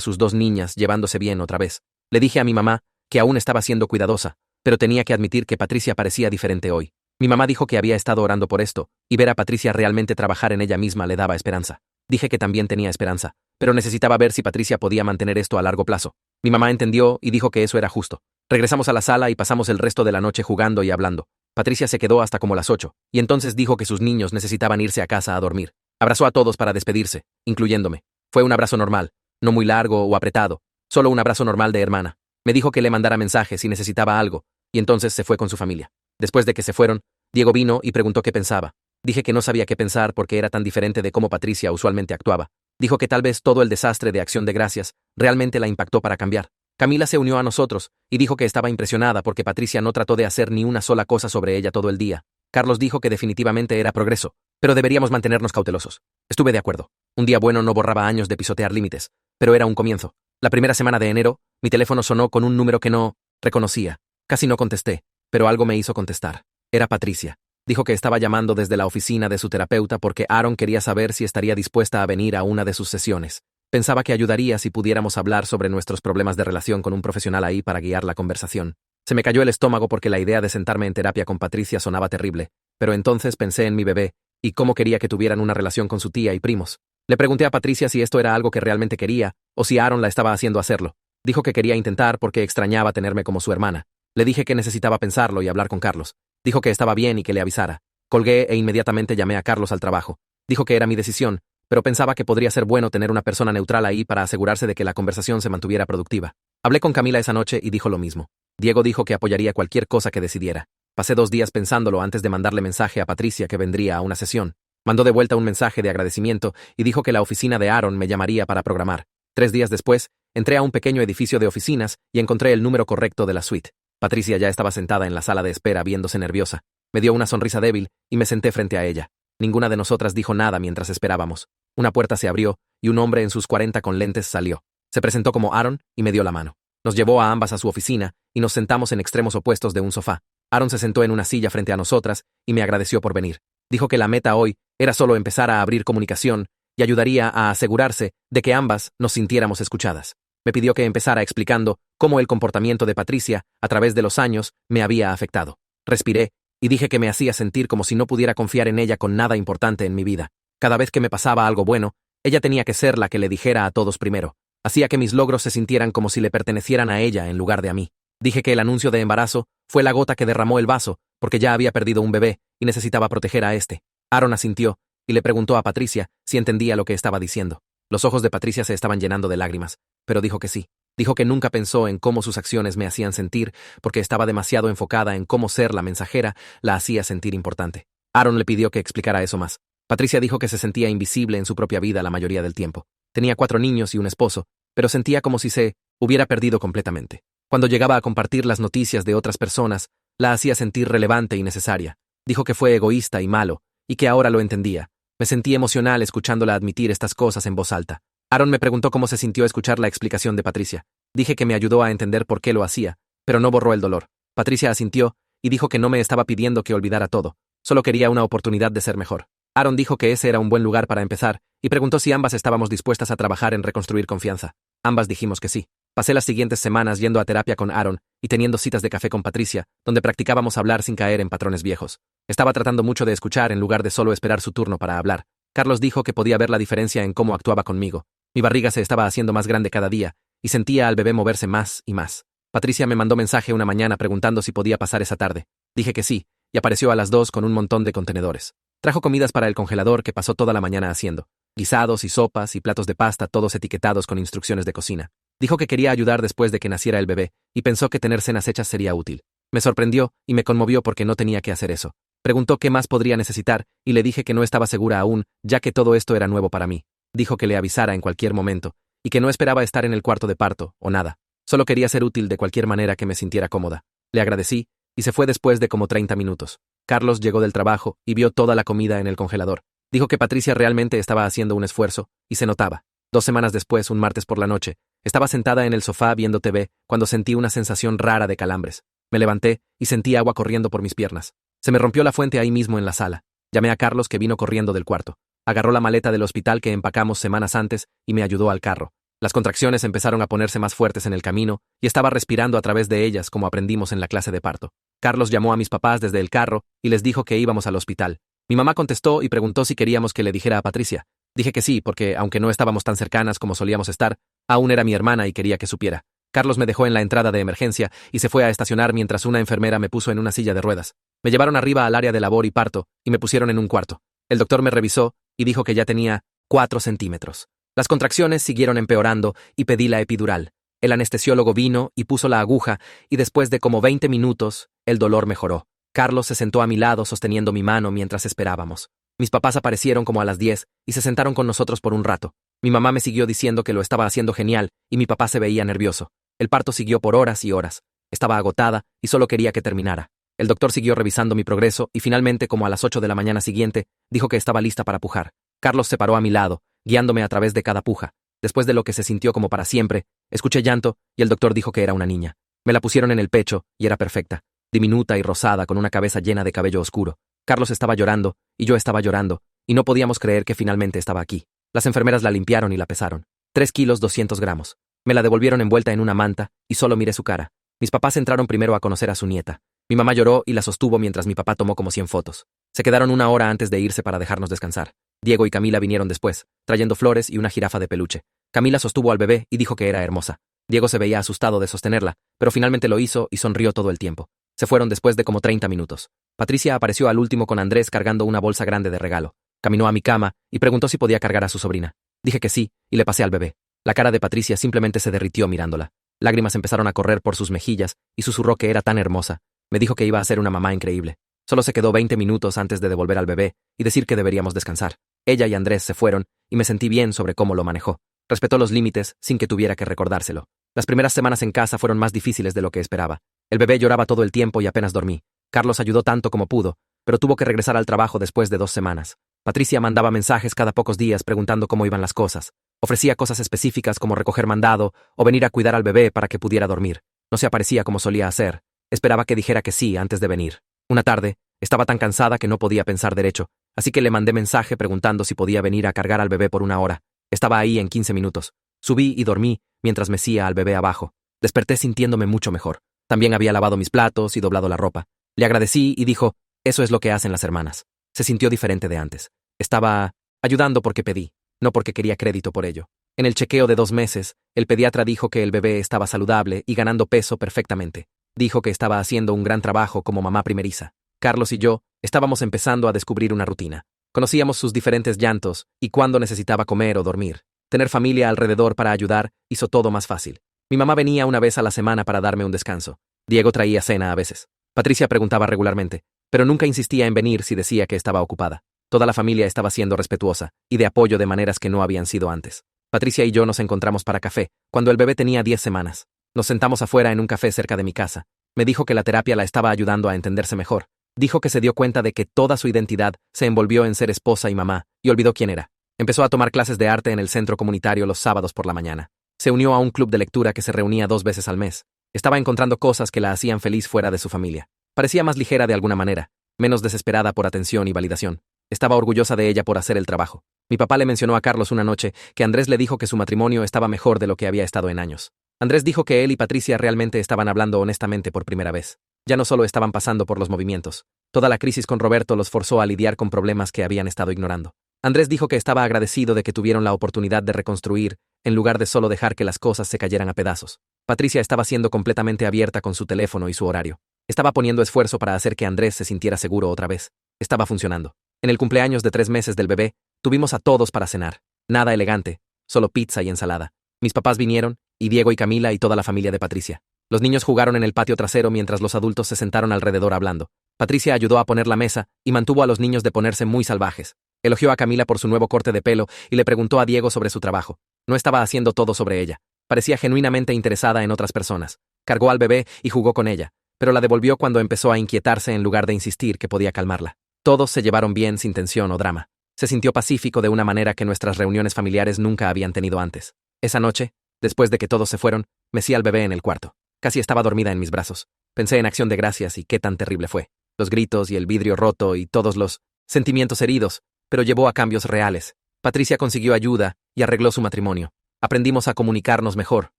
sus dos niñas llevándose bien otra vez. Le dije a mi mamá que aún estaba siendo cuidadosa, pero tenía que admitir que Patricia parecía diferente hoy. Mi mamá dijo que había estado orando por esto, y ver a Patricia realmente trabajar en ella misma le daba esperanza. Dije que también tenía esperanza, pero necesitaba ver si Patricia podía mantener esto a largo plazo. Mi mamá entendió y dijo que eso era justo. Regresamos a la sala y pasamos el resto de la noche jugando y hablando. Patricia se quedó hasta como las 8, y entonces dijo que sus niños necesitaban irse a casa a dormir. Abrazó a todos para despedirse, incluyéndome. Fue un abrazo normal, no muy largo o apretado, solo un abrazo normal de hermana. Me dijo que le mandara mensajes si necesitaba algo, y entonces se fue con su familia. Después de que se fueron, Diego vino y preguntó qué pensaba. Dije que no sabía qué pensar porque era tan diferente de cómo Patricia usualmente actuaba. Dijo que tal vez todo el desastre de Acción de Gracias realmente la impactó para cambiar. Camila se unió a nosotros y dijo que estaba impresionada porque Patricia no trató de hacer ni una sola cosa sobre ella todo el día. Carlos dijo que definitivamente era progreso, pero deberíamos mantenernos cautelosos. Estuve de acuerdo. Un día bueno no borraba años de pisotear límites, pero era un comienzo. La primera semana de enero, mi teléfono sonó con un número que no reconocía. Casi no contesté, pero algo me hizo contestar. Era Patricia. Dijo que estaba llamando desde la oficina de su terapeuta porque Aaron quería saber si estaría dispuesta a venir a una de sus sesiones. Pensaba que ayudaría si pudiéramos hablar sobre nuestros problemas de relación con un profesional ahí para guiar la conversación. Se me cayó el estómago porque la idea de sentarme en terapia con Patricia sonaba terrible, pero entonces pensé en mi bebé y cómo quería que tuvieran una relación con su tía y primos. Le pregunté a Patricia si esto era algo que realmente quería o si Aaron la estaba haciendo hacerlo. Dijo que quería intentar porque extrañaba tenerme como su hermana. Le dije que necesitaba pensarlo y hablar con Carlos. Dijo que estaba bien y que le avisara. Colgué e inmediatamente llamé a Carlos al trabajo. Dijo que era mi decisión, pero pensaba que podría ser bueno tener una persona neutral ahí para asegurarse de que la conversación se mantuviera productiva. Hablé con Camila esa noche y dijo lo mismo. Diego dijo que apoyaría cualquier cosa que decidiera. Pasé 2 días pensándolo antes de mandarle mensaje a Patricia que vendría a una sesión. Mandó de vuelta un mensaje de agradecimiento y dijo que la oficina de Aaron me llamaría para programar. 3 días después, entré a un pequeño edificio de oficinas y encontré el número correcto de la suite. Patricia ya estaba sentada en la sala de espera viéndose nerviosa. Me dio una sonrisa débil y me senté frente a ella. Ninguna de nosotras dijo nada mientras esperábamos. Una puerta se abrió y un hombre en sus 40 con lentes salió. Se presentó como Aaron y me dio la mano. Nos llevó a ambas a su oficina y nos sentamos en extremos opuestos de un sofá. Aaron se sentó en una silla frente a nosotras y me agradeció por venir. Dijo que la meta hoy era solo empezar a abrir comunicación y ayudaría a asegurarse de que ambas nos sintiéramos escuchadas. Me pidió que empezara explicando cómo el comportamiento de Patricia, a través de los años, me había afectado. Respiré y dije que me hacía sentir como si no pudiera confiar en ella con nada importante en mi vida. Cada vez que me pasaba algo bueno, ella tenía que ser la que le dijera a todos primero. Hacía que mis logros se sintieran como si le pertenecieran a ella en lugar de a mí. Dije que el anuncio de embarazo fue la gota que derramó el vaso, porque ya había perdido un bebé y necesitaba proteger a este. Aaron asintió y le preguntó a Patricia si entendía lo que estaba diciendo. Los ojos de Patricia se estaban llenando de lágrimas, pero dijo que sí. Dijo que nunca pensó en cómo sus acciones me hacían sentir porque estaba demasiado enfocada en cómo ser la mensajera la hacía sentir importante. Aaron le pidió que explicara eso más. Patricia dijo que se sentía invisible en su propia vida la mayoría del tiempo. Tenía 4 niños y un esposo, pero sentía como si se hubiera perdido completamente. Cuando llegaba a compartir las noticias de otras personas, la hacía sentir relevante y necesaria. Dijo que fue egoísta y malo, y que ahora lo entendía. Me sentí emocional escuchándola admitir estas cosas en voz alta. Aaron me preguntó cómo se sintió escuchar la explicación de Patricia. Dije que me ayudó a entender por qué lo hacía, pero no borró el dolor. Patricia asintió y dijo que no me estaba pidiendo que olvidara todo. Solo quería una oportunidad de ser mejor. Aaron dijo que ese era un buen lugar para empezar y preguntó si ambas estábamos dispuestas a trabajar en reconstruir confianza. Ambas dijimos que sí. Pasé las siguientes semanas yendo a terapia con Aaron y teniendo citas de café con Patricia, donde practicábamos hablar sin caer en patrones viejos. Estaba tratando mucho de escuchar en lugar de solo esperar su turno para hablar. Carlos dijo que podía ver la diferencia en cómo actuaba conmigo. Mi barriga se estaba haciendo más grande cada día y sentía al bebé moverse más y más. Patricia me mandó mensaje una mañana preguntando si podía pasar esa tarde. Dije que sí, y apareció a las 2 con un montón de contenedores. Trajo comidas para el congelador que pasó toda la mañana haciendo. Guisados y sopas y platos de pasta, todos etiquetados con instrucciones de cocina. Dijo que quería ayudar después de que naciera el bebé, y pensó que tener cenas hechas sería útil. Me sorprendió y me conmovió porque no tenía que hacer eso. Preguntó qué más podría necesitar, y le dije que no estaba segura aún, ya que todo esto era nuevo para mí. Dijo que le avisara en cualquier momento, y que no esperaba estar en el cuarto de parto, o nada. Solo quería ser útil de cualquier manera que me sintiera cómoda. Le agradecí, y se fue después de como 30 minutos. Carlos llegó del trabajo y vio toda la comida en el congelador. Dijo que Patricia realmente estaba haciendo un esfuerzo, y se notaba. 2 semanas después, un martes por la noche, estaba sentada en el sofá viendo TV cuando sentí una sensación rara de calambres. Me levanté y sentí agua corriendo por mis piernas. Se me rompió la fuente ahí mismo en la sala. Llamé a Carlos, que vino corriendo del cuarto. Agarró la maleta del hospital que empacamos semanas antes y me ayudó al carro. Las contracciones empezaron a ponerse más fuertes en el camino y estaba respirando a través de ellas como aprendimos en la clase de parto. Carlos llamó a mis papás desde el carro y les dijo que íbamos al hospital. Mi mamá contestó y preguntó si queríamos que le dijera a Patricia. Dije que sí, porque aunque no estábamos tan cercanas como solíamos estar, aún era mi hermana y quería que supiera. Carlos me dejó en la entrada de emergencia y se fue a estacionar mientras una enfermera me puso en una silla de ruedas. Me llevaron arriba al área de labor y parto y me pusieron en un cuarto. El doctor me revisó y dijo que ya tenía 4 centímetros. Las contracciones siguieron empeorando y pedí la epidural. El anestesiólogo vino y puso la aguja y después de como 20 minutos, el dolor mejoró. Carlos se sentó a mi lado sosteniendo mi mano mientras esperábamos. Mis papás aparecieron como a las 10 y se sentaron con nosotros por un rato. Mi mamá me siguió diciendo que lo estaba haciendo genial y mi papá se veía nervioso. El parto siguió por horas y horas. Estaba agotada y solo quería que terminara. El doctor siguió revisando mi progreso y finalmente, como a las 8 de la mañana siguiente, dijo que estaba lista para pujar. Carlos se paró a mi lado, guiándome a través de cada puja. Después de lo que se sintió como para siempre, escuché llanto y el doctor dijo que era una niña. Me la pusieron en el pecho y era perfecta, diminuta y rosada con una cabeza llena de cabello oscuro. Carlos estaba llorando y yo estaba llorando y no podíamos creer que finalmente estaba aquí. Las enfermeras la limpiaron y la pesaron. 3 kilos 200 gramos. Me la devolvieron envuelta en una manta y solo miré su cara. Mis papás entraron primero a conocer a su nieta. Mi mamá lloró y la sostuvo mientras mi papá tomó como 100 fotos. Se quedaron 1 hora antes de irse para dejarnos descansar. Diego y Camila vinieron después, trayendo flores y una jirafa de peluche. Camila sostuvo al bebé y dijo que era hermosa. Diego se veía asustado de sostenerla, pero finalmente lo hizo y sonrió todo el tiempo. Se fueron después de como 30 minutos. Patricia apareció al último con Andrés cargando una bolsa grande de regalo. Caminó a mi cama y preguntó si podía cargar a su sobrina. Dije que sí y le pasé al bebé. La cara de Patricia simplemente se derritió mirándola. Lágrimas empezaron a correr por sus mejillas y susurró que era tan hermosa. Me dijo que iba a ser una mamá increíble. Solo se quedó 20 minutos antes de devolver al bebé y decir que deberíamos descansar. Ella y Andrés se fueron y me sentí bien sobre cómo lo manejó. Respetó los límites sin que tuviera que recordárselo. Las primeras semanas en casa fueron más difíciles de lo que esperaba. El bebé lloraba todo el tiempo y apenas dormí. Carlos ayudó tanto como pudo, pero tuvo que regresar al trabajo después de 2 semanas. Patricia mandaba mensajes cada pocos días preguntando cómo iban las cosas. Ofrecía cosas específicas como recoger mandado o venir a cuidar al bebé para que pudiera dormir. No se aparecía como solía hacer. Esperaba que dijera que sí antes de venir. Una tarde, estaba tan cansada que no podía pensar derecho, así que le mandé mensaje preguntando si podía venir a cargar al bebé por 1 hora. Estaba ahí en 15 minutos. Subí y dormí mientras mecía al bebé abajo. Desperté sintiéndome mucho mejor. También había lavado mis platos y doblado la ropa. Le agradecí y dijo, eso es lo que hacen las hermanas. Se sintió diferente de antes. Estaba ayudando porque pedí, no porque quería crédito por ello. En el chequeo de 2 meses, el pediatra dijo que el bebé estaba saludable y ganando peso perfectamente. Dijo que estaba haciendo un gran trabajo como mamá primeriza. Carlos y yo estábamos empezando a descubrir una rutina. Conocíamos sus diferentes llantos y cuándo necesitaba comer o dormir. Tener familia alrededor para ayudar hizo todo más fácil. Mi mamá venía 1 vez a la semana para darme un descanso. Diego traía cena a veces. Patricia preguntaba regularmente, pero nunca insistía en venir si decía que estaba ocupada. Toda la familia estaba siendo respetuosa y de apoyo de maneras que no habían sido antes. Patricia y yo nos encontramos para café, cuando el bebé tenía 10 semanas. Nos sentamos afuera en un café cerca de mi casa. Me dijo que la terapia la estaba ayudando a entenderse mejor. Dijo que se dio cuenta de que toda su identidad se envolvió en ser esposa y mamá, y olvidó quién era. Empezó a tomar clases de arte en el centro comunitario los sábados por la mañana. Se unió a un club de lectura que se reunía 2 veces al mes. Estaba encontrando cosas que la hacían feliz fuera de su familia. Parecía más ligera de alguna manera, menos desesperada por atención y validación. Estaba orgullosa de ella por hacer el trabajo. Mi papá le mencionó a Carlos una noche que Andrés le dijo que su matrimonio estaba mejor de lo que había estado en años. Andrés dijo que él y Patricia realmente estaban hablando honestamente por primera vez. Ya no solo estaban pasando por los movimientos. Toda la crisis con Roberto los forzó a lidiar con problemas que habían estado ignorando. Andrés dijo que estaba agradecido de que tuvieron la oportunidad de reconstruir, en lugar de solo dejar que las cosas se cayeran a pedazos. Patricia estaba siendo completamente abierta con su teléfono y su horario. Estaba poniendo esfuerzo para hacer que Andrés se sintiera seguro otra vez. Estaba funcionando. En el cumpleaños de 3 meses del bebé, tuvimos a todos para cenar. Nada elegante, solo pizza y ensalada. Mis papás vinieron, y Diego y Camila y toda la familia de Patricia. Los niños jugaron en el patio trasero mientras los adultos se sentaron alrededor hablando. Patricia ayudó a poner la mesa y mantuvo a los niños de ponerse muy salvajes. Elogió a Camila por su nuevo corte de pelo y le preguntó a Diego sobre su trabajo. No estaba haciendo todo sobre ella. Parecía genuinamente interesada en otras personas. Cargó al bebé y jugó con ella, pero la devolvió cuando empezó a inquietarse en lugar de insistir que podía calmarla. Todos se llevaron bien sin tensión o drama. Se sintió pacífico de una manera que nuestras reuniones familiares nunca habían tenido antes. Esa noche, después de que todos se fueron, mecí al bebé en el cuarto. Casi estaba dormida en mis brazos. Pensé en Acción de Gracias y qué tan terrible fue. Los gritos y el vidrio roto y todos los sentimientos heridos, pero llevó a cambios reales. Patricia consiguió ayuda y arregló su matrimonio. Aprendimos a comunicarnos mejor.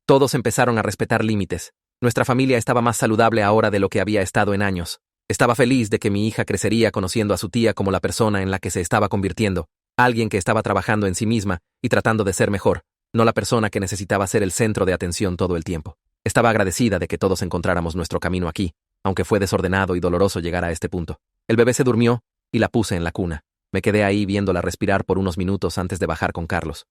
Todos empezaron a respetar límites. Nuestra familia estaba más saludable ahora de lo que había estado en años. Estaba feliz de que mi hija crecería conociendo a su tía como la persona en la que se estaba convirtiendo, alguien que estaba trabajando en sí misma y tratando de ser mejor, no la persona que necesitaba ser el centro de atención todo el tiempo. Estaba agradecida de que todos encontráramos nuestro camino aquí, aunque fue desordenado y doloroso llegar a este punto. El bebé se durmió y la puse en la cuna. Me quedé ahí viéndola respirar por unos minutos antes de bajar con Carlos.